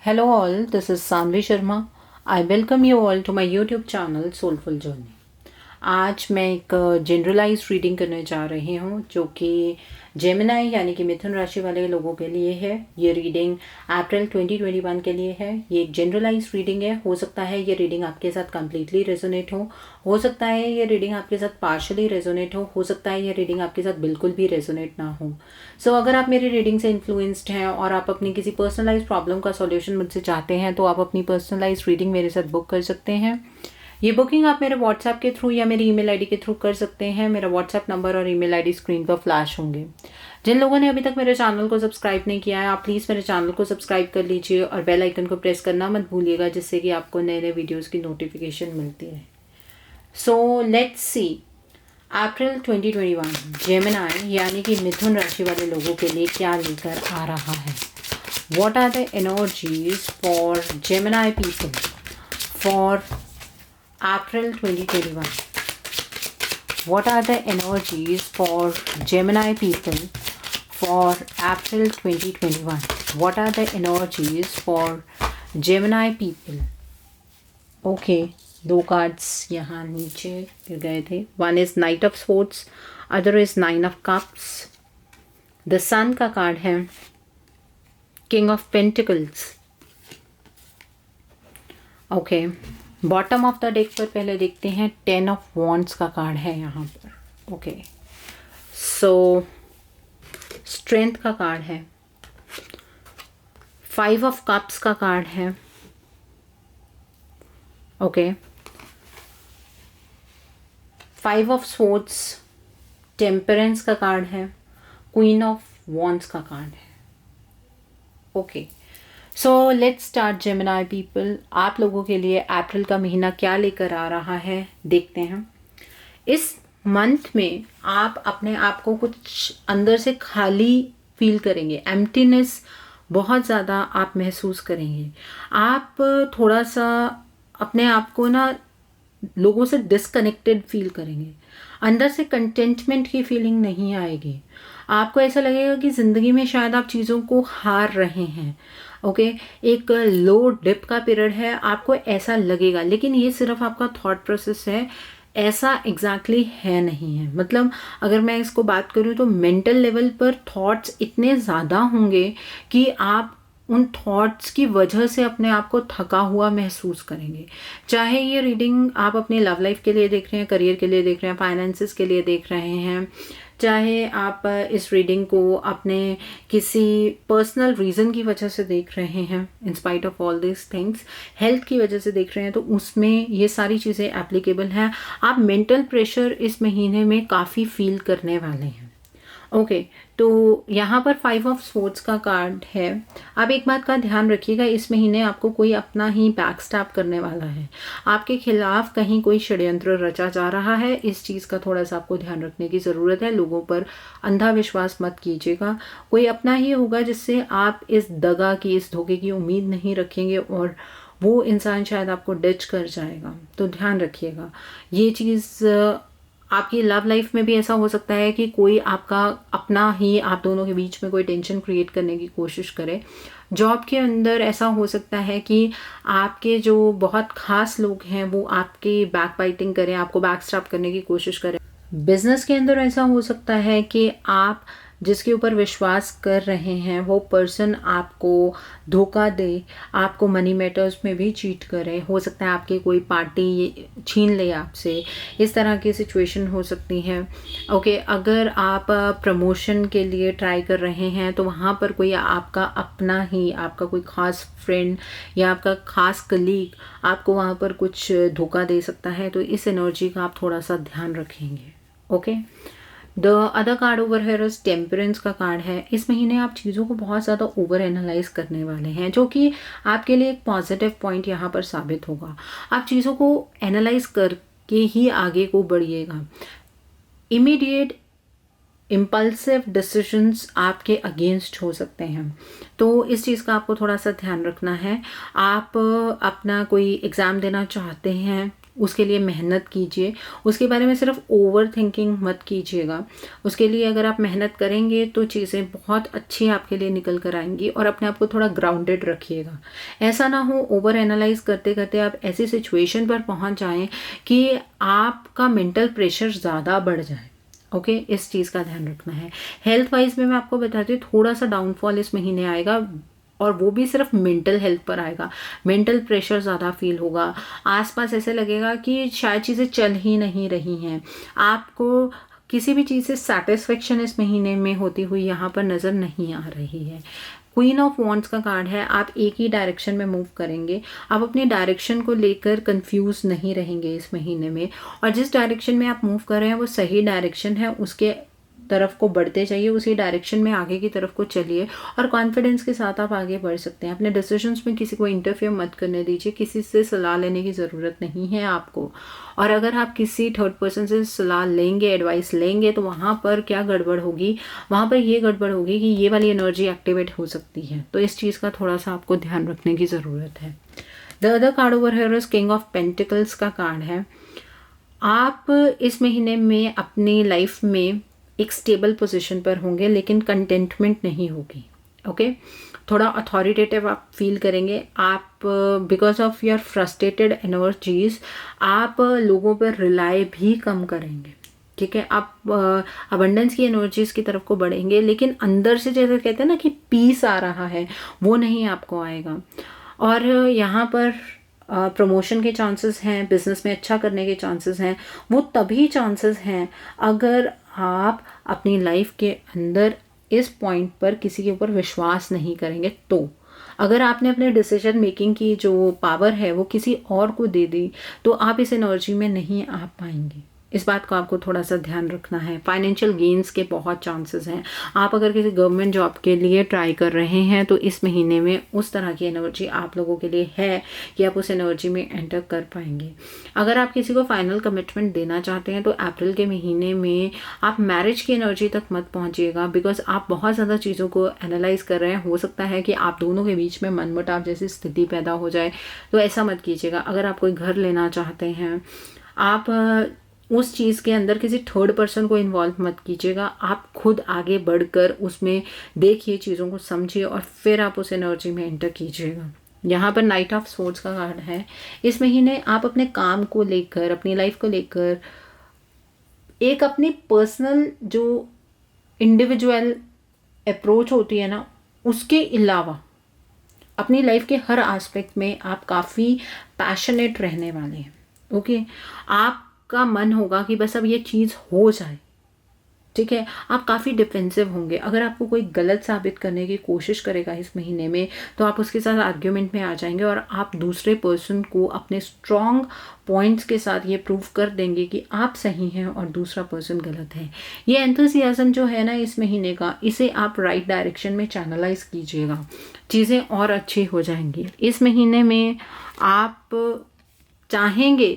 Hello all, this is Sanvi Sharma. I welcome you all to my YouTube channel Soulful Journey. आज मैं एक generalise reading करने जा रही हूँ जो कि जेमिनाई यानी कि मिथुन राशि वाले लोगों के लिए है। ये रीडिंग अप्रैल 2021 के लिए है। ये एक जनरलाइज रीडिंग है। हो सकता है ये रीडिंग आपके साथ कम्प्लीटली रेजोनेट हो सकता है ये रीडिंग आपके साथ पार्शली रेजोनेट हो सकता है ये रीडिंग आपके साथ बिल्कुल भी रेजोनेट ना हो। सो अगर आप मेरी रीडिंग से इन्फ्लुएंस्ड हैं और आप अपनी किसी पर्सनलाइज प्रॉब्लम का सॉल्यूशन मुझसे चाहते हैं तो आप अपनी पर्सनलाइज रीडिंग मेरे साथ बुक कर सकते हैं। ये बुकिंग आप मेरे व्हाट्सएप के थ्रू या मेरी ईमेल आईडी के थ्रू कर सकते हैं। मेरा व्हाट्सएप नंबर और ईमेल आईडी स्क्रीन पर फ्लैश होंगे। जिन लोगों ने अभी तक मेरे चैनल को सब्सक्राइब नहीं किया है आप प्लीज़ मेरे चैनल को सब्सक्राइब कर लीजिए और बेल आइकन को प्रेस करना मत भूलिएगा जिससे कि आपको नए नए वीडियोज़ की नोटिफिकेशन मिलती है। So let's see April 2021 Gemini यानी कि मिथुन राशि वाले लोगों के लिए क्या लेकर आ रहा है। What are the energies for Gemini people for April 2021? What are the energies for Gemini people for April 2021? What are the energies for Gemini people? Okay, दो कार्ड्स यहाँ नीचे गिर गए थे। One is knight of swords, other is nine of cups. The sun का card है, king of pentacles. Okay, bottom of the deck पर पहले देखते हैं, टेन ऑफ वॉन्ड्स का कार्ड है यहाँ पर। ओके, सो स्ट्रेंथ का कार्ड है, फाइव ऑफ कप्स का कार्ड है। Okay, five of swords, temperance का कार्ड है, क्वीन ऑफ वॉन्ड्स का कार्ड है। Okay, so let's start Gemini people. आप लोगों के लिए अप्रैल का महीना क्या लेकर आ रहा है देखते हैं। इस मंथ में आप अपने आप को कुछ अंदर से खाली फील करेंगे, एम्प्टीनेस बहुत ज़्यादा आप महसूस करेंगे। आप थोड़ा सा अपने आप को ना लोगों से डिसकनेक्टेड फील करेंगे, अंदर से कंटेंटमेंट की फीलिंग नहीं आएगी। आपको ऐसा लगेगा कि ज़िंदगी में शायद आप चीज़ों को हार रहे हैं। ओके, एक लो डिप का पीरियड है, आपको ऐसा लगेगा, लेकिन ये सिर्फ आपका थॉट प्रोसेस है, ऐसा एग्जैक्टली है नहीं है। मतलब अगर मैं इसको बात करूँ तो मेंटल लेवल पर थॉट्स इतने ज़्यादा होंगे कि आप उन थॉट्स की वजह से अपने आप को थका हुआ महसूस करेंगे। चाहे ये रीडिंग आप अपनी लव लाइफ के लिए देख रहे हैं, करियर के लिए देख रहे हैं, फाइनेंसिस के लिए देख रहे हैं, चाहे आप इस रीडिंग को अपने किसी पर्सनल रीज़न की वजह से देख रहे हैं, in spite of all this things, health की वजह से देख रहे हैं, तो उसमें ये सारी चीज़ें एप्लीकेबल हैं। आप मेंटल प्रेशर इस महीने में काफ़ी फील करने वाले हैं। ओके, तो यहाँ पर फाइव ऑफ स्वॉर्ड्स का कार्ड है। आप एक बात का ध्यान रखिएगा, इस महीने आपको कोई अपना ही बैक स्टैप करने वाला है, आपके खिलाफ कहीं कोई षड्यंत्र रचा जा रहा है। इस चीज़ का थोड़ा सा आपको ध्यान रखने की ज़रूरत है। लोगों पर अंधा विश्वास मत कीजिएगा, कोई अपना ही होगा जिससे आप इस दगा की, इस धोखे की उम्मीद नहीं रखेंगे और वो इंसान शायद आपको डिच कर जाएगा। तो ध्यान रखिएगा ये चीज़। आपकी लव लाइफ में भी ऐसा हो सकता है कि कोई आपका अपना ही आप दोनों के बीच में कोई टेंशन क्रिएट करने की कोशिश करे। जॉब के अंदर ऐसा हो सकता है कि आपके जो बहुत खास लोग हैं वो आपकी बैक बाइटिंग करें, आपको बैक स्टैप करने की कोशिश करें। बिजनेस के अंदर ऐसा हो सकता है कि आप जिसके ऊपर विश्वास कर रहे हैं वो पर्सन आपको धोखा दे, आपको मनी मैटर्स में भी चीट करे। हो सकता है आपकी कोई पार्टी छीन ले आपसे, इस तरह की सिचुएशन हो सकती है। ओके, अगर आप प्रमोशन के लिए ट्राई कर रहे हैं तो वहाँ पर कोई आपका अपना ही, आपका कोई ख़ास फ्रेंड या आपका ख़ास कलीग आपको वहाँ पर कुछ धोखा दे सकता है। तो इस एनर्जी का आप थोड़ा सा ध्यान रखेंगे। Okay, the other card over here is temperance का कार्ड है। इस महीने आप चीज़ों को बहुत ज़्यादा ओवर एनालाइज करने वाले हैं जो कि आपके लिए एक पॉजिटिव पॉइंट यहाँ पर साबित होगा। आप चीज़ों को एनालाइज करके ही आगे को बढ़िएगा। इमीडिएट इम्पल्सिव डिसीजंस आपके अगेंस्ट हो सकते हैं, तो इस चीज़ का आपको थोड़ा सा ध्यान रखना है। आप अपना कोई एग्ज़ाम देना चाहते हैं उसके लिए मेहनत कीजिए, उसके बारे में सिर्फ ओवर थिंकिंग मत कीजिएगा। उसके लिए अगर आप मेहनत करेंगे तो चीज़ें बहुत अच्छी आपके लिए निकल कर आएंगी। और अपने आप को थोड़ा ग्राउंडेड रखिएगा, ऐसा ना हो ओवर एनालाइज करते करते आप ऐसी सिचुएशन पर पहुंच जाएं कि आपका मेंटल प्रेशर ज़्यादा बढ़ जाए। ओके, इस चीज़ का ध्यान रखना है। हेल्थ वाइज में मैं आपको बताती हूँ, थोड़ा सा डाउनफॉल इस महीने आएगा, और वो भी सिर्फ मेंटल हेल्थ पर आएगा। मेंटल प्रेशर ज़्यादा फील होगा, आसपास ऐसे लगेगा कि शायद चीज़ें चल ही नहीं रही हैं। आपको किसी भी चीज़ से सेटिस्फेक्शन इस महीने में होती हुई यहाँ पर नज़र नहीं आ रही है। क्वीन ऑफ वॉन्ड्स का कार्ड है, आप एक ही डायरेक्शन में मूव करेंगे, आप अपनी डायरेक्शन को लेकर कंफ्यूज नहीं रहेंगे इस महीने में। और जिस डायरेक्शन में आप मूव कर रहे हैं वो सही डायरेक्शन है, उसके तरफ को बढ़ते जाइए, उसी डायरेक्शन में आगे की तरफ को चलिए, और कॉन्फिडेंस के साथ आप आगे बढ़ सकते हैं। अपने डिसीजंस में किसी को इंटरफेयर मत करने दीजिए, किसी से सलाह लेने की ज़रूरत नहीं है आपको। और अगर आप किसी थर्ड पर्सन से सलाह लेंगे, एडवाइस लेंगे, तो वहाँ पर क्या गड़बड़ होगी, वहाँ पर ये गड़बड़ होगी कि ये वाली एनर्जी एक्टिवेट हो सकती है। तो इस चीज़ का थोड़ा सा आपको ध्यान रखने की ज़रूरत है। The other card over here is king of pentacles का कार्ड है। आप इस महीने में अपनी लाइफ में एक स्टेबल पोजीशन पर होंगे, लेकिन कंटेंटमेंट नहीं होगी। ओके, थोड़ा अथॉरिटेटिव आप फील करेंगे। आप because of your frustrated energies आप लोगों पर रिलाय भी कम करेंगे। ठीक है, आप अबंडेंस की एनर्जीज की तरफ को बढ़ेंगे, लेकिन अंदर से जैसे कहते हैं ना कि पीस आ रहा है, वो नहीं आपको आएगा। और यहाँ पर प्रमोशन के चांसेस हैं, बिजनेस में अच्छा करने के चांसेस हैं। वो तभी चांसेस हैं अगर आप अपनी लाइफ के अंदर इस पॉइंट पर किसी के ऊपर विश्वास नहीं करेंगे। तो अगर आपने अपने डिसीजन मेकिंग की जो पावर है वो किसी और को दे दी, तो आप इस एनर्जी में नहीं आ पाएंगे। इस बात को आपको थोड़ा सा ध्यान रखना है। फाइनेंशियल गेन्स के बहुत चांसेस हैं। आप अगर किसी गवर्नमेंट जॉब के लिए ट्राई कर रहे हैं तो इस महीने में उस तरह की एनर्जी आप लोगों के लिए है कि आप उस एनर्जी में एंटर कर पाएंगे। अगर आप किसी को फाइनल कमिटमेंट देना चाहते हैं तो अप्रैल के महीने में आप मैरिज की एनर्जी तक मत पहुंचिएगा, बिकॉज आप बहुत ज़्यादा चीज़ों को एनालाइज कर रहे हैं। हो सकता है कि आप दोनों के बीच में मनमुटाव जैसी स्थिति पैदा हो जाए, तो ऐसा मत कीजिएगा। अगर आप कोई घर लेना चाहते हैं, आप उस चीज़ के अंदर किसी थर्ड पर्सन को इन्वॉल्व मत कीजिएगा। आप खुद आगे बढ़कर उसमें देखिए, चीज़ों को समझिए, और फिर आप उस एनर्जी में एंटर कीजिएगा। यहाँ पर नाइट ऑफ सोर्ड्स का कार्ड है। इस महीने आप अपने काम को लेकर, अपनी लाइफ को लेकर एक अपनी पर्सनल जो इंडिविजुअल अप्रोच होती है ना, उसके अलावा अपनी लाइफ के हर एस्पेक्ट में आप काफ़ी पैशनेट रहने वाले हैं। ओके, आपका मन होगा कि बस अब ये चीज़ हो जाए। ठीक है, आप काफ़ी डिफेंसिव होंगे। अगर आपको कोई गलत साबित करने की कोशिश करेगा इस महीने में, तो आप उसके साथ आर्ग्यूमेंट में आ जाएंगे और आप दूसरे पर्सन को अपने स्ट्रॉन्ग पॉइंट्स के साथ ये प्रूव कर देंगे कि आप सही हैं और दूसरा पर्सन गलत है। ये एंथुसियाज्म जो है ना इस महीने का, इसे आप राइट डायरेक्शन में चैनलाइज कीजिएगा, चीज़ें और अच्छी हो जाएंगी। इस महीने में आप चाहेंगे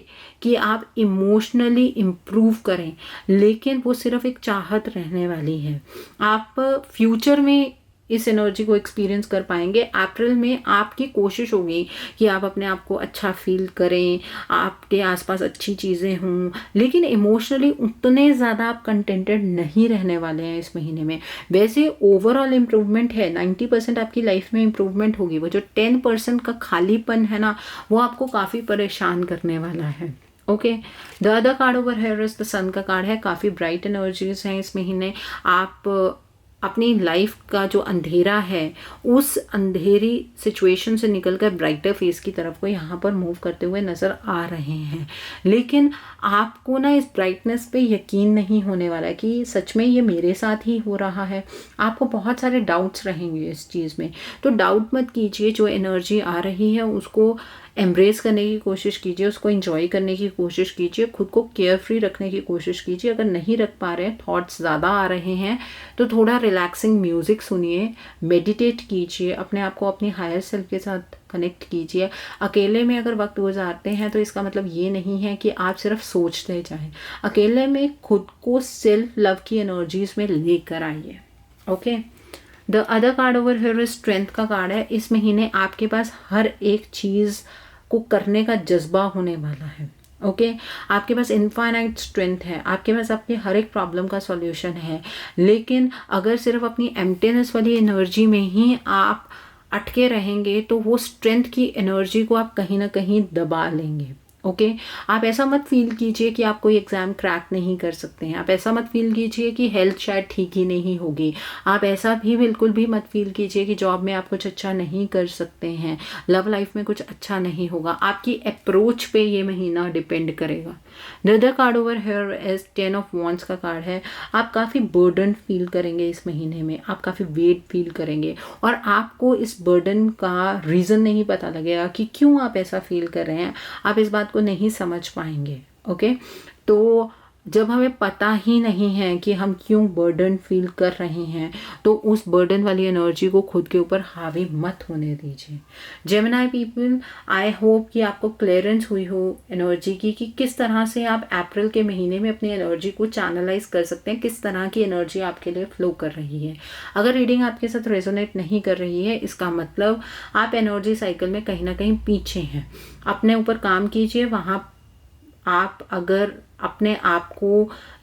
कि आप इमोशनली इम्प्रूव करें, लेकिन वो सिर्फ एक चाहत रहने वाली है। आप फ्यूचर में इस एनर्जी को एक्सपीरियंस कर पाएंगे। अप्रैल में आपकी कोशिश होगी कि आप अपने आप को अच्छा फील करें, आपके आसपास अच्छी चीज़ें हों, लेकिन इमोशनली उतने ज़्यादा आप कंटेंटेड नहीं रहने वाले हैं इस महीने में। वैसे ओवरऑल इम्प्रूवमेंट है, 90% आपकी लाइफ में इम्प्रूवमेंट होगी। वो जो 10% का खालीपन है ना, वो आपको काफ़ी परेशान करने वाला है। Okay, the other card over here is the sun का कार्ड है। काफ़ी ब्राइट एनर्जीज हैं इस महीने। आप अपनी लाइफ का जो अंधेरा है, उस अंधेरी सिचुएशन से निकलकर ब्राइटर फेस की तरफ को यहाँ पर मूव करते हुए नज़र आ रहे हैं। लेकिन आपको ना इस ब्राइटनेस पे यकीन नहीं होने वाला है कि सच में ये मेरे साथ ही हो रहा है। आपको बहुत सारे डाउट्स रहेंगे इस चीज़ में, तो डाउट मत कीजिए। जो एनर्जी आ रही है उसको एम्ब्रेस करने की कोशिश कीजिए, उसको एंजॉय करने की कोशिश कीजिए, खुद को केयर फ्री रखने की कोशिश कीजिए। अगर नहीं रख पा रहे हैं, थॉट्स ज़्यादा आ रहे हैं, तो थोड़ा रिलैक्सिंग म्यूज़िक सुनिए, मेडिटेट कीजिए, अपने आप को अपनी हायर सेल्फ के साथ कनेक्ट कीजिए। अकेले में अगर वक्त गुजारते हैं तो इसका मतलब ये नहीं है कि आप सिर्फ सोचते जाएं। अकेले में खुद को सेल्फ लव की एनर्जीज में लेकर आइए। Okay, the other card over here strength का कार्ड है। इस महीने आपके पास हर एक चीज़ को करने का जज्बा होने वाला है। ओके आपके पास इनफाइनाइट स्ट्रेंथ है, आपके पास आपकी हर एक प्रॉब्लम का सॉल्यूशन है, लेकिन अगर सिर्फ अपनी एम्प्टीनेस वाली एनर्जी में ही आप अटके रहेंगे तो वो स्ट्रेंथ की एनर्जी को आप कहीं ना कहीं दबा लेंगे। ओके आप ऐसा मत फील कीजिए कि आप कोई एग्ज़ाम क्रैक नहीं कर सकते हैं, आप ऐसा मत फील कीजिए कि हेल्थ शायद ठीक ही नहीं होगी, आप ऐसा भी बिल्कुल भी मत फील कीजिए कि जॉब में आप कुछ अच्छा नहीं कर सकते हैं, लव लाइफ में कुछ अच्छा नहीं होगा। आपकी अप्रोच पे ये महीना डिपेंड करेगा। The other card over here is 10 of wands का कार्ड है। आप काफ़ी बर्डन फील करेंगे इस महीने में, आप काफ़ी वेट फील करेंगे और आपको इस बर्डन का रीज़न नहीं पता लगेगा कि क्यों आप ऐसा फील कर रहे हैं, आप इस बात को नहीं समझ पाएंगे। ओके तो जब हमें पता ही नहीं है कि हम क्यों बर्डन फील कर रहे हैं तो उस बर्डन वाली एनर्जी को खुद के ऊपर हावी मत होने दीजिए। जेमिनी पीपल आई होप कि आपको क्लियरेंस हुई हो एनर्जी की कि किस तरह से आप अप्रैल के महीने में अपनी एनर्जी को चैनलाइज कर सकते हैं, किस तरह की एनर्जी आपके लिए फ्लो कर रही है। अगर रीडिंग आपके साथ रेजोनेट नहीं कर रही है इसका मतलब आप एनर्जी साइकिल में कहीं ना कहीं पीछे हैं। अपने ऊपर काम कीजिए। वहाँ आप अगर अपने आप को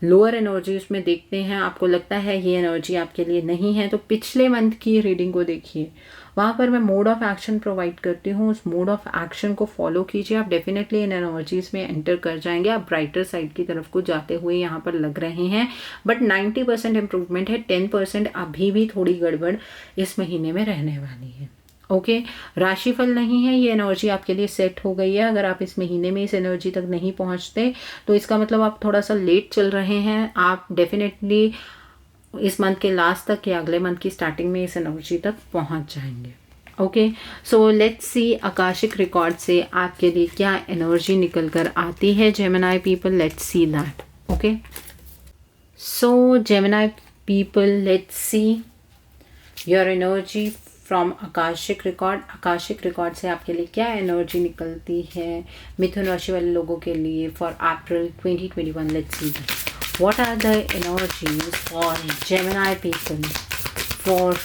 लोअर एनर्जी उसमें देखते हैं, आपको लगता है ये एनर्जी आपके लिए नहीं है, तो पिछले मंथ की रीडिंग को देखिए। वहाँ पर मैं मोड ऑफ एक्शन प्रोवाइड करती हूँ, उस मोड ऑफ एक्शन को फॉलो कीजिए। आप डेफिनेटली इन एनर्जीज में एंटर कर जाएंगे। आप ब्राइटर साइड की तरफ को जाते हुए यहाँ पर लग रहे हैं, बट 90% इम्प्रूवमेंट है, 10% अभी भी थोड़ी गड़बड़ इस महीने में रहने वाली है। ओके राशिफल नहीं है, ये एनर्जी आपके लिए सेट हो गई है। अगर आप इस महीने में इस एनर्जी तक नहीं पहुंचते तो इसका मतलब आप थोड़ा सा लेट चल रहे हैं। आप डेफिनेटली इस मंथ के लास्ट तक या अगले मंथ की स्टार्टिंग में इस एनर्जी तक पहुंच जाएंगे। Okay so let's see Akashic record से आपके लिए क्या एनर्जी निकल कर आती है Gemini people. Let's see that. Okay so Gemini people let's see your energy from Akashic record. Akashic record से आपके लिए क्या एनर्जी निकलती है मिथुन राशि वाले लोगों के लिए for April 2021। Let's see what are the energies for Gemini people for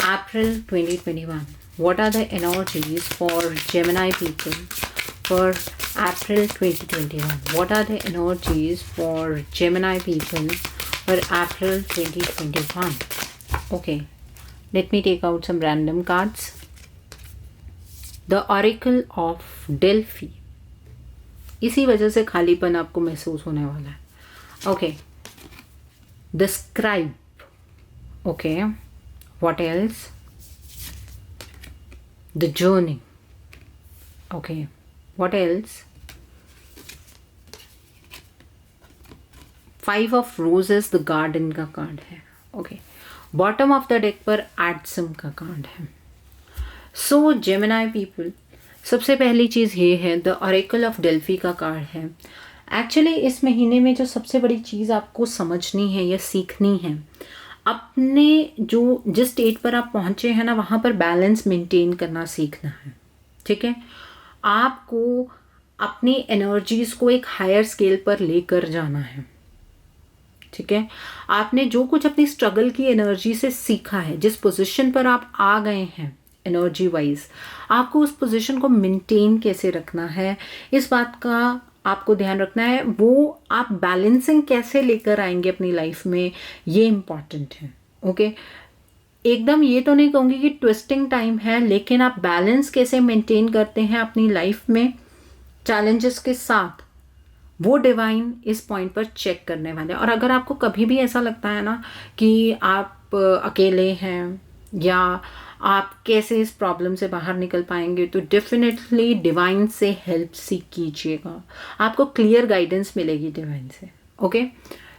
April 2021। What are the energies for Gemini people for April 2021। What are the energies for Gemini people for April 2021। Okay, let me take out some random cards. The Oracle of Delphi. इसी वजह से खालीपन आपको महसूस होने वाला है। Okay. The Scribe. Okay. What else? The Journey. Okay. What else? Five of Roses, the Garden का कार्ड है। Okay. Bottom of the deck पर एडसम का कार्ड है। सो जेमिनी पीपल सबसे पहली चीज़ ये है द ऑरेकल ऑफ डेल्फी का कार्ड है। एक्चुअली इस महीने में जो सबसे बड़ी चीज़ आपको समझनी है या सीखनी है, अपने जो जिस स्टेट पर आप पहुँचे हैं ना वहाँ पर बैलेंस मेंटेन करना सीखना है। ठीक है आपको अपनी एनर्जीज़ को एक हायर स्केल पर लेकर जाना है। ठीक है आपने जो कुछ अपनी स्ट्रगल की एनर्जी से सीखा है, जिस पोजीशन पर आप आ गए हैं एनर्जी वाइज, आपको उस पोजीशन को मेंटेन कैसे रखना है इस बात का आपको ध्यान रखना है। वो आप बैलेंसिंग कैसे लेकर आएंगे अपनी लाइफ में, ये इम्पॉर्टेंट है। ओके एकदम ये तो नहीं कहूँगी कि ट्विस्टिंग टाइम है, लेकिन आप बैलेंस कैसे मेंटेन करते हैं अपनी लाइफ में चैलेंजेस के साथ, वो डिवाइन इस पॉइंट पर चेक करने वाले हैं। और अगर आपको कभी भी ऐसा लगता है ना कि आप अकेले हैं या आप कैसे इस प्रॉब्लम से बाहर निकल पाएंगे, तो डेफिनेटली डिवाइन से हेल्प सीख कीजिएगा, आपको क्लियर गाइडेंस मिलेगी डिवाइन से। ओके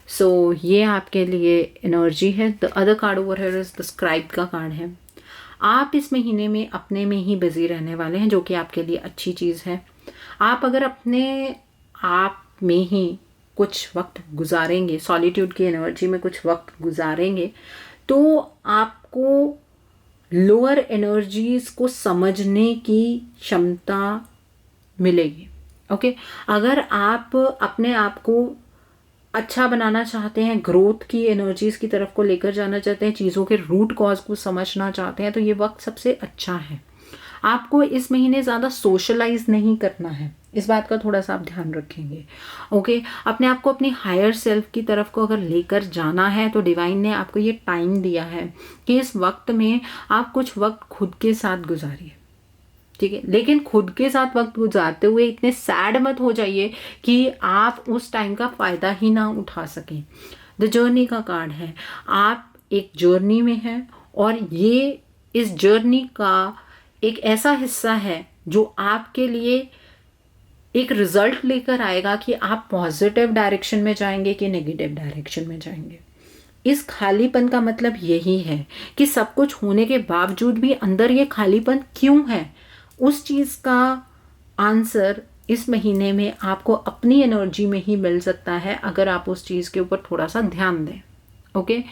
सो ये आपके लिए एनर्जी है। The other card over here is the scribe का कार्ड है। आप इस महीने में अपने में ही बिजी रहने वाले हैं, जो कि आपके लिए अच्छी चीज़ है। आप अगर अपने आप में ही कुछ वक्त गुजारेंगे, सॉलिट्यूड की एनर्जी में कुछ वक्त गुजारेंगे, तो आपको लोअर एनर्जीज को समझने की क्षमता मिलेगी। ओके अगर आप अपने आप को अच्छा बनाना चाहते हैं, ग्रोथ की एनर्जीज की तरफ को लेकर जाना चाहते हैं, चीज़ों के रूट कॉज को समझना चाहते हैं, तो ये वक्त सबसे अच्छा है। आपको इस महीने ज़्यादा सोशलाइज नहीं करना है। इस बात का थोड़ा सा आप ध्यान रखेंगे। ओके, अपने आप को अपनी हायर सेल्फ की तरफ को अगर लेकर जाना है तो डिवाइन ने आपको ये टाइम दिया है कि इस वक्त में आप कुछ वक्त खुद के साथ गुजारिए, ठीक है। लेकिन खुद के साथ वक्त गुजारते हुए इतने सैड मत हो जाइए कि आप उस टाइम का फायदा ही ना उठा सकें। द जर्नी का कार्ड है, आप एक जर्नी में हैं और ये इस जर्नी का एक ऐसा हिस्सा है जो आपके लिए एक रिजल्ट लेकर आएगा कि आप पॉजिटिव डायरेक्शन में जाएंगे कि नेगेटिव डायरेक्शन में जाएंगे। इस खालीपन का मतलब यही है कि सब कुछ होने के बावजूद भी अंदर ये खालीपन क्यों है, उस चीज़ का आंसर इस महीने में आपको अपनी एनर्जी में ही मिल सकता है अगर आप उस चीज़ के ऊपर थोड़ा सा ध्यान दें। ओके,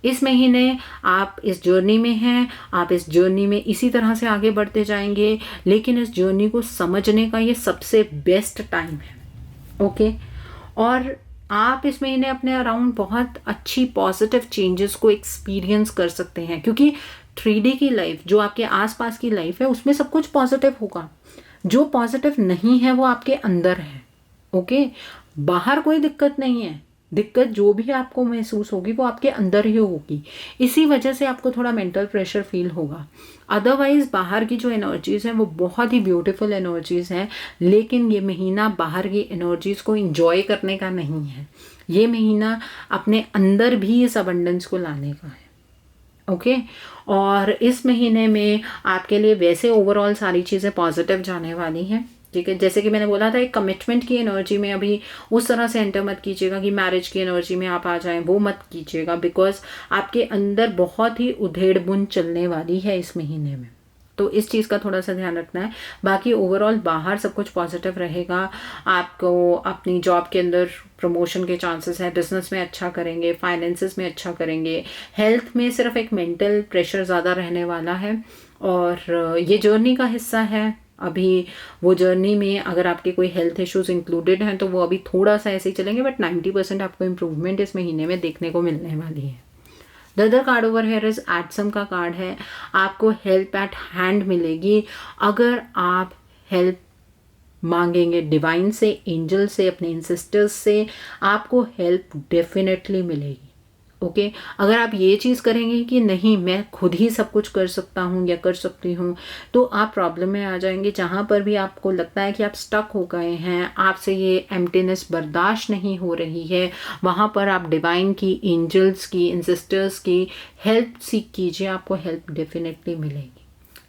इस महीने आप इस जर्नी में हैं, आप इस जर्नी में इसी तरह से आगे बढ़ते जाएंगे, लेकिन इस जर्नी को समझने का ये सबसे बेस्ट टाइम है। ओके, और आप इस महीने अपने अराउंड बहुत अच्छी पॉजिटिव चेंजेस को एक्सपीरियंस कर सकते हैं, क्योंकि 3D की लाइफ, जो आपके आसपास की लाइफ है, उसमें सब कुछ पॉजिटिव होगा। जो पॉजिटिव नहीं है वो आपके अंदर है। ओके, बाहर कोई दिक्कत नहीं है, दिक्कत जो भी आपको महसूस होगी वो आपके अंदर ही होगी। इसी वजह से आपको थोड़ा मेंटल प्रेशर फील होगा। अदरवाइज बाहर की जो एनर्जीज हैं वो बहुत ही ब्यूटीफुल एनर्जीज हैं, लेकिन ये महीना बाहर की एनर्जीज को इंजॉय करने का नहीं है। ये महीना अपने अंदर भी इस अबंडेंस को लाने का है। ओके, और इस महीने में आपके लिए वैसे ओवरऑल सारी चीज़ें पॉजिटिव जाने वाली हैं, ठीक है। जैसे कि मैंने बोला था, एक कमिटमेंट की एनर्जी में अभी उस तरह से एंटर मत कीजिएगा कि मैरिज की एनर्जी में आप आ जाएं, वो मत कीजिएगा, बिकॉज आपके अंदर बहुत ही उधेड़ बुन चलने वाली है इस महीने में, तो इस चीज़ का थोड़ा सा ध्यान रखना है। बाकी ओवरऑल बाहर सब कुछ पॉजिटिव रहेगा। आपको अपनी जॉब के अंदर प्रमोशन के चांसेस हैं, बिजनेस में अच्छा करेंगे, फाइनेंसेस में अच्छा करेंगे। हेल्थ में सिर्फ एक मेंटल प्रेशर ज़्यादा रहने वाला है, और ये जर्नी का हिस्सा है। अभी वो जर्नी में अगर आपके कोई हेल्थ इश्यूज इंक्लूडेड हैं तो वो अभी थोड़ा सा ऐसे ही चलेंगे, बट 90% आपको इम्प्रूवमेंट इस महीने में देखने को मिलने वाली है। The other card over here is एटसम का कार्ड है। आपको हेल्प एट हैंड मिलेगी अगर आप हेल्प मांगेंगे डिवाइन से, एंजल से, अपने इंसिस्टर्स से, आपको हेल्प डेफिनेटली मिलेगी। ओके, अगर आप ये चीज़ करेंगे कि नहीं मैं खुद ही सब कुछ कर सकता हूँ या कर सकती हूँ, तो आप प्रॉब्लम में आ जाएंगे। जहाँ पर भी आपको लगता है कि आप स्टक हो गए हैं, आपसे ये एम्प्टीनेस बर्दाश्त नहीं हो रही है, वहाँ पर आप डिवाइन की, एंजल्स की, इंसिस्टर्स की हेल्प सीख कीजिए, आपको हेल्प डेफिनेटली मिलेगी।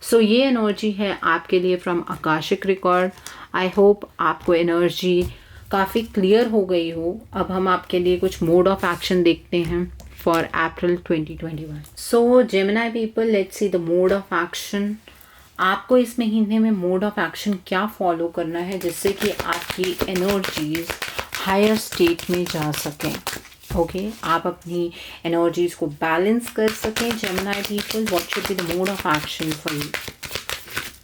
सो ये एनर्जी है आपके लिए from Akashic record. I hope आपको एनर्जी काफ़ी क्लियर हो गई हो। अब हम आपके लिए कुछ मोड ऑफ एक्शन देखते हैं for April 2021। So Gemini people, let's see the mode of action. आपको इस महीने में मोड ऑफ एक्शन क्या फॉलो करना है जिससे कि आपकी एनर्जीज हायर स्टेट में जा सकें। ओके, आप अपनी एनर्जीज को बैलेंस कर सकें। Gemini people, what should be the mode of action for you?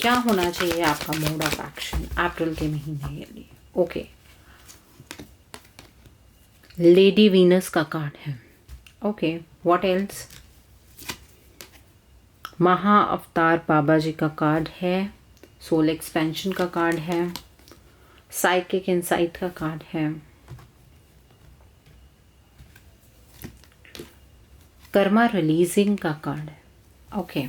क्या होना चाहिए आपका मोड ऑफ एक्शन अप्रैल के महीने के लिए? ओके, लेडी वीनस का कार्ड है। Okay, what else? महा अवतार बाबा जी का कार्ड है। सोल एक्सपेंशन का कार्ड है। साइकिक इनसाइट का कार्ड है। कर्मा रिलीजिंग का कार्ड है। Okay,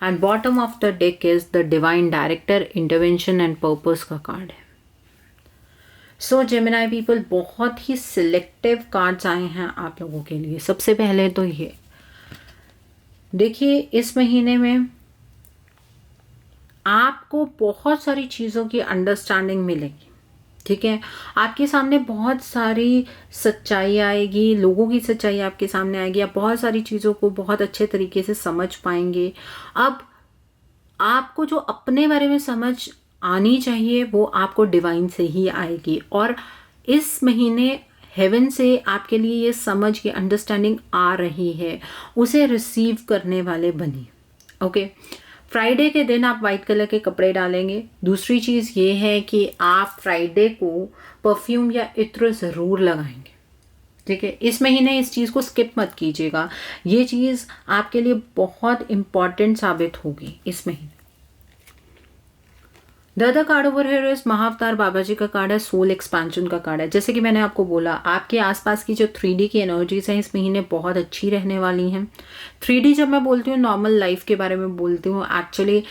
and bottom of the deck is the divine director, intervention and purpose का कार्ड है। सो जेमिनी पीपल, बहुत ही सिलेक्टिव कार्ड्स आए हैं आप लोगों के लिए। सबसे पहले तो ये देखिए, इस महीने में आपको बहुत सारी चीज़ों की अंडरस्टैंडिंग मिलेगी, ठीक है। आपके सामने बहुत सारी सच्चाई आएगी, लोगों की सच्चाई आपके सामने आएगी, आप बहुत सारी चीज़ों को बहुत अच्छे तरीके से समझ पाएंगे। अब आपको जो अपने बारे में समझ आनी चाहिए वो आपको डिवाइन से ही आएगी, और इस महीने हेवन से आपके लिए ये समझ की अंडरस्टैंडिंग आ रही है, उसे रिसीव करने वाले बनिए। ओके, फ्राइडे के दिन आप वाइट कलर के कपड़े डालेंगे। दूसरी चीज़ ये है कि आप फ्राइडे को परफ्यूम या इत्र ज़रूर लगाएंगे, ठीक है। इस महीने इस चीज़ को स्किप मत कीजिएगा, ये चीज़ आपके लिए बहुत इम्पॉर्टेंट साबित होगी इस महीने। The other card over here is Mahavatar Baba ji का कार्ड है, सोल एक्सपेंशन का कार्ड है। जैसे कि मैंने आपको बोला, आपके आसपास की जो 3D की एनर्जीज हैं इस महीने बहुत अच्छी रहने वाली हैं। 3D जब मैं बोलती हूँ नॉर्मल लाइफ के बारे में बोलती हूँ, एक्चुअली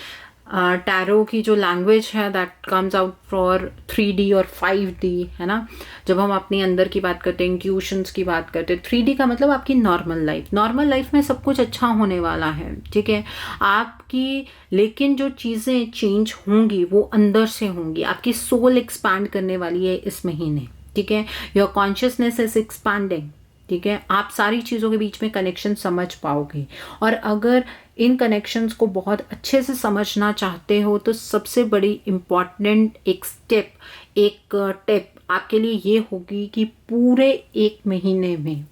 टैरो की जो लैंग्वेज है that comes out for 3D और 5D, है ना। जब हम अपने अंदर की बात करते हैं, इंट्यूशंस की बात करते हैं, 3D का मतलब आपकी नॉर्मल लाइफ। नॉर्मल लाइफ में सब कुछ अच्छा होने वाला है, ठीक है आपकी, लेकिन जो चीज़ें चेंज होंगी वो अंदर से होंगी। आपकी सोल एक्सपैंड करने वाली है इस महीने, ठीक है। योर कॉन्शियसनेस इज एक्सपैंडिंग, ठीक है। आप सारी चीज़ों के बीच में कनेक्शन समझ पाओगे, और अगर इन कनेक्शंस को बहुत अच्छे से समझना चाहते हो तो सबसे बड़ी इम्पॉर्टेंट एक स्टेप, एक टिप आपके लिए ये होगी कि पूरे एक महीने में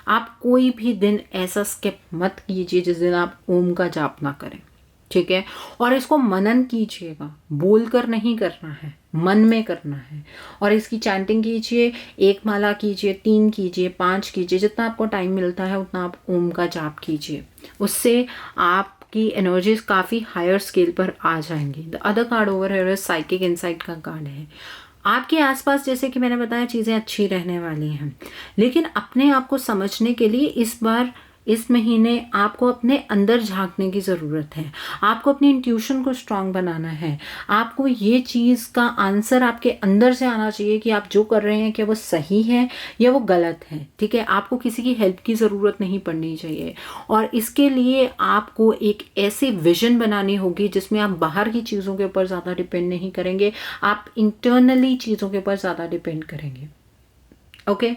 आप कोई भी दिन ऐसा स्किप मत कीजिए जिस दिन आप ओम का जाप ना करें, ठीक है। और इसको मनन कीजिएगा, बोलकर नहीं करना है, मन में करना है। और इसकी चैंटिंग कीजिए, 1 माला कीजिए, 3 कीजिए, 5 कीजिए, जितना आपको टाइम मिलता है उतना आप ओम का जाप कीजिए। उससे आपकी एनर्जीज काफ़ी हायर स्केल पर आ जाएंगी। The other card over here is psychic insight का कार्ड है। आपके आसपास जैसे कि मैंने बताया चीज़ें अच्छी रहने वाली हैं, लेकिन अपने आप को समझने के लिए इस बार इस महीने आपको अपने अंदर झांकने की ज़रूरत है। आपको अपनी इंट्यूशन को स्ट्रांग बनाना है। आपको ये चीज़ का आंसर आपके अंदर से आना चाहिए कि आप जो कर रहे हैं क्या वो सही है या वो गलत है, ठीक है। आपको किसी की हेल्प की ज़रूरत नहीं पड़नी चाहिए, और इसके लिए आपको एक ऐसी विजन बनानी होगी जिसमें आप बाहर की चीज़ों के ऊपर ज़्यादा डिपेंड नहीं करेंगे, आप इंटरनली चीज़ों के ऊपर ज़्यादा डिपेंड करेंगे, ओके।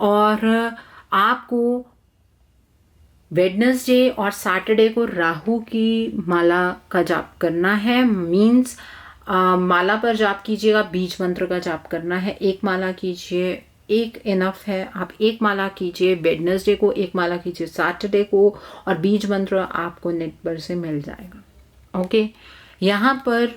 और आपको वेडनेसडे और सैटरडे को राहु की माला का जाप करना है। मीन्स माला पर जाप कीजिएगा, बीज मंत्र का जाप करना है। 1 माला कीजिए, एक इनफ है। आप 1 माला कीजिए वेडनेसडे को, 1 माला कीजिए सैटरडे को, और बीज मंत्र आपको नेट पर से मिल जाएगा, ओके। यहाँ पर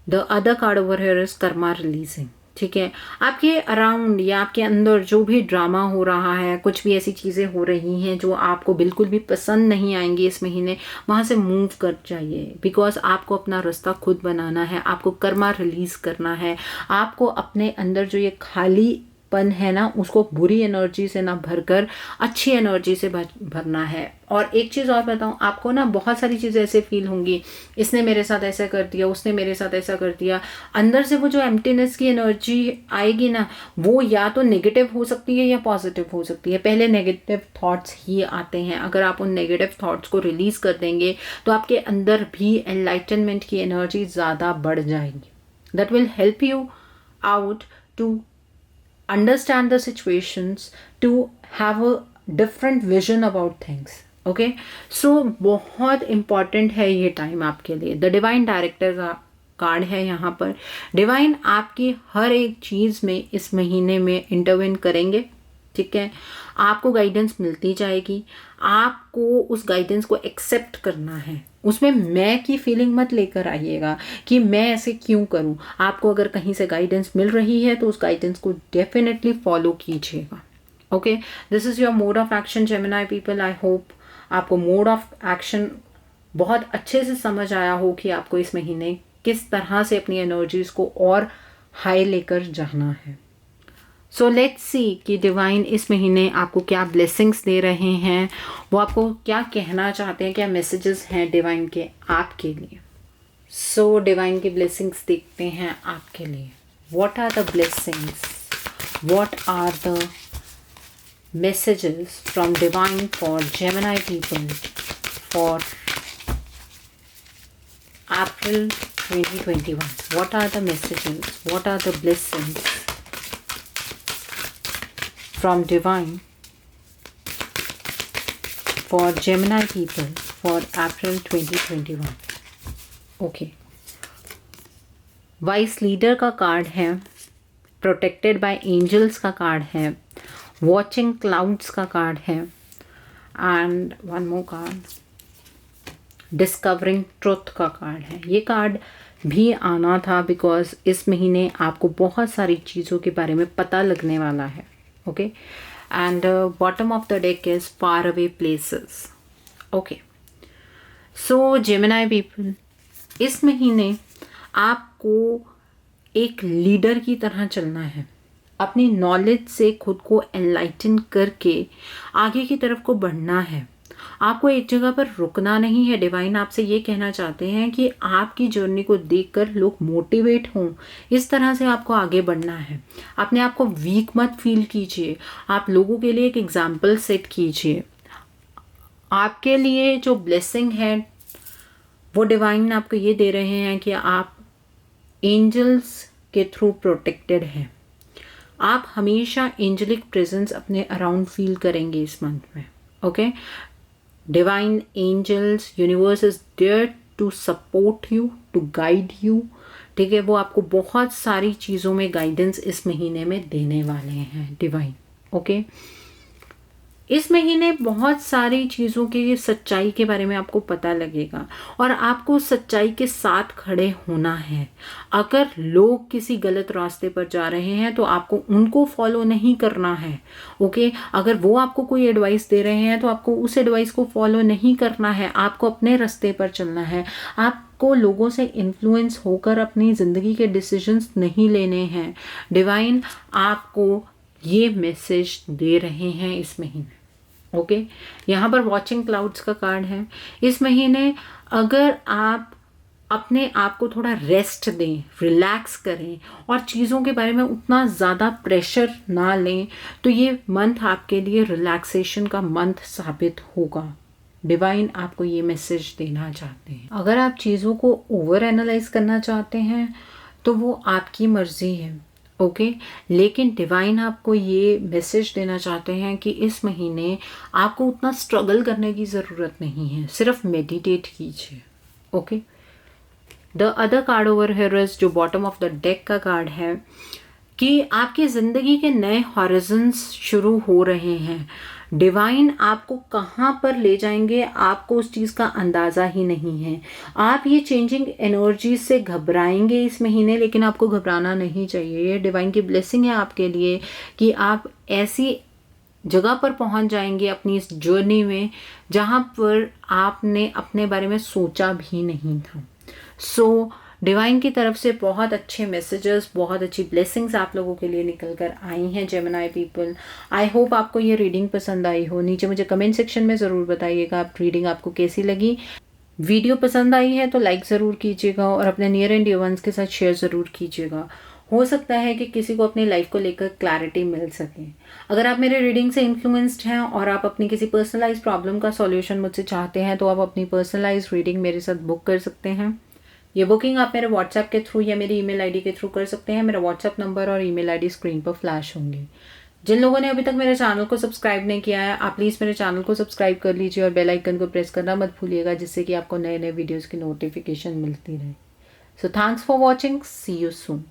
the other card over here is Karma releasing, ठीक है। आपके अराउंड या आपके अंदर जो भी ड्रामा हो रहा है, कुछ भी ऐसी चीज़ें हो रही हैं जो आपको बिल्कुल भी पसंद नहीं आएंगी इस महीने, वहाँ से मूव कर जाइए। बिकॉज आपको अपना रास्ता खुद बनाना है, आपको कर्मा रिलीज करना है। आपको अपने अंदर जो ये खाली पन है ना, उसको बुरी एनर्जी से ना भरकर अच्छी एनर्जी से भरना है। और एक चीज़ और बताऊं आपको ना, बहुत सारी चीज़ें ऐसे फील होंगी, इसने मेरे साथ ऐसा कर दिया, उसने मेरे साथ ऐसा कर दिया। अंदर से वो जो एम्प्टीनेस की एनर्जी आएगी ना, वो या तो नेगेटिव हो सकती है या पॉजिटिव हो सकती है। पहले नेगेटिव थॉट्स ही आते हैं। अगर आप उन नेगेटिव थॉट्स को रिलीज कर देंगे तो आपके अंदर भी एनलाइटनमेंट की एनर्जी ज़्यादा बढ़ जाएगी। That will help you out to understand the situations, to have a different vision about things, okay। so बहुत important है ये टाइम आपके लिए। द डिवाइन डायरेक्टर का कार्ड है यहाँ पर। डिवाइन आपकी हर एक चीज़ में इस महीने में इंटरवेन करेंगे, ठीक है। आपको गाइडेंस मिलती जाएगी, आपको उस गाइडेंस को एक्सेप्ट करना है। उसमें मैं की फीलिंग मत लेकर आइएगा कि मैं ऐसे क्यों करूं। आपको अगर कहीं से गाइडेंस मिल रही है तो उस गाइडेंस को डेफिनेटली फॉलो कीजिएगा, okay. This is your mode of action Gemini people. I hope आपको मोड ऑफ एक्शन बहुत अच्छे से समझ आया हो कि आपको इस महीने किस तरह से अपनी एनर्जीज को और हाई लेकर जाना है। सो लेट्स सी कि डिवाइन इस महीने आपको क्या ब्लेसिंग्स दे रहे हैं, वो आपको क्या कहना चाहते हैं, क्या मैसेजेस हैं डिवाइन के आपके लिए। सो डिवाइन की ब्लेसिंग्स देखते हैं आपके लिए। What are the blessings, what are the messages from divine for Gemini people for April 2021? What are the messages, what are the blessings from divine for Gemini people for April 2021? Okay, vice leader का card है, protected by angels का card है, watching clouds का card है, and one more card discovering truth का card है। ये card भी आना था बिकॉज इस महीने आपको बहुत सारी चीज़ों के बारे में पता लगने वाला है, okay. And bottom of the deck is far away places, okay. So Gemini people, इस महीने आपको एक लीडर की तरह चलना है, अपनी नॉलेज से खुद को एनलाइटन करके आगे की तरफ को बढ़ना है। आपको एक जगह पर रुकना नहीं है। डिवाइन आपसे ये कहना चाहते हैं कि आपकी जर्नी को देखकर लोग मोटिवेट हों, इस तरह से आपको आगे बढ़ना है। अपने आप को वीक मत फील कीजिए, आप लोगों के लिए एक एग्जाम्पल सेट कीजिए। आपके लिए जो ब्लेसिंग है वो डिवाइन आपको ये दे रहे हैं कि आप एंजल्स के थ्रू प्रोटेक्टेड हैं। आप हमेशा एंजलिक प्रेजेंस अपने अराउंड फील करेंगे इस मंथ में। Okay, divine angels, universe is there to support you, to guide you. ठीक है, वो आपको बहुत सारी चीज़ों में गाइडेंस इस महीने में देने वाले हैं डिवाइन। ओके, इस महीने बहुत सारी चीज़ों की सच्चाई के बारे में आपको पता लगेगा और आपको सच्चाई के साथ खड़े होना है। अगर लोग किसी गलत रास्ते पर जा रहे हैं तो आपको उनको फॉलो नहीं करना है। ओके, अगर वो आपको कोई एडवाइस दे रहे हैं तो आपको उस एडवाइस को फॉलो नहीं करना है, आपको अपने रास्ते पर चलना है। आपको लोगों से इन्फ्लुएंस होकर अपनी ज़िंदगी के डिसीजंस नहीं लेने हैं। डिवाइन आपको ये मैसेज दे रहे हैं इस महीने। ओके, यहाँ पर वॉचिंग क्लाउड्स का कार्ड है। इस महीने अगर आप अपने आप को थोड़ा रेस्ट दें, रिलैक्स करें और चीज़ों के बारे में उतना ज़्यादा प्रेशर ना लें तो ये मंथ आपके लिए रिलैक्सेशन का मंथ साबित होगा। डिवाइन आपको ये मैसेज देना चाहते हैं। अगर आप चीज़ों को ओवर एनालाइज करना चाहते हैं तो वो आपकी मर्जी है। ओके, लेकिन डिवाइन आपको ये मैसेज देना चाहते हैं कि इस महीने आपको उतना स्ट्रगल करने की ज़रूरत नहीं है, सिर्फ मेडिटेट कीजिए। Okay, the other card over here is, जो बॉटम ऑफ द डेक का कार्ड है, कि आपकी ज़िंदगी के नए हॉरिजन्स शुरू हो रहे हैं। डिवाइन आपको कहाँ पर ले जाएंगे आपको उस चीज़ का अंदाज़ा ही नहीं है। आप ये चेंजिंग एनर्जी से घबराएंगे इस महीने, लेकिन आपको घबराना नहीं चाहिए। ये डिवाइन की ब्लेसिंग है आपके लिए कि आप ऐसी जगह पर पहुंच जाएंगे अपनी इस जर्नी में जहाँ पर आपने अपने बारे में सोचा भी नहीं था। सो डिवाइन की तरफ से बहुत अच्छे मैसेजेस, बहुत अच्छी ब्लेसिंग्स आप लोगों के लिए निकल कर आई हैं जेमिनी पीपल। आई होप आपको ये रीडिंग पसंद आई हो। नीचे मुझे कमेंट सेक्शन में ज़रूर बताइएगा आप रीडिंग आपको कैसी लगी। वीडियो पसंद आई है तो लाइक ज़रूर कीजिएगा और अपने नियर एंड डियर वंस के साथ शेयर ज़रूर कीजिएगा। हो सकता है कि किसी को अपनी लाइफ को लेकर क्लैरिटी मिल सके। अगर आप मेरे रीडिंग से इन्फ्लुएंस्ड हैं और आप अपनी किसी पर्सनलाइज प्रॉब्लम का सॉल्यूशन मुझसे चाहते हैं तो आप अपनी पर्सनलाइज रीडिंग मेरे साथ बुक कर सकते हैं। ये बुकिंग आप मेरे व्हाट्सएप के थ्रू या मेरी ईमेल आईडी के थ्रू कर सकते हैं। मेरा व्हाट्सएप नंबर और ईमेल आईडी स्क्रीन पर फ्लैश होंगे। जिन लोगों ने अभी तक मेरे चैनल को सब्सक्राइब नहीं किया है, आप प्लीज़ मेरे चैनल को सब्सक्राइब कर लीजिए और बेल आइकन को प्रेस करना मत भूलिएगा, जिससे कि आपको नए नए वीडियोज़ की नोटिफिकेशन मिलती रहे। So thanks for watching, see you soon.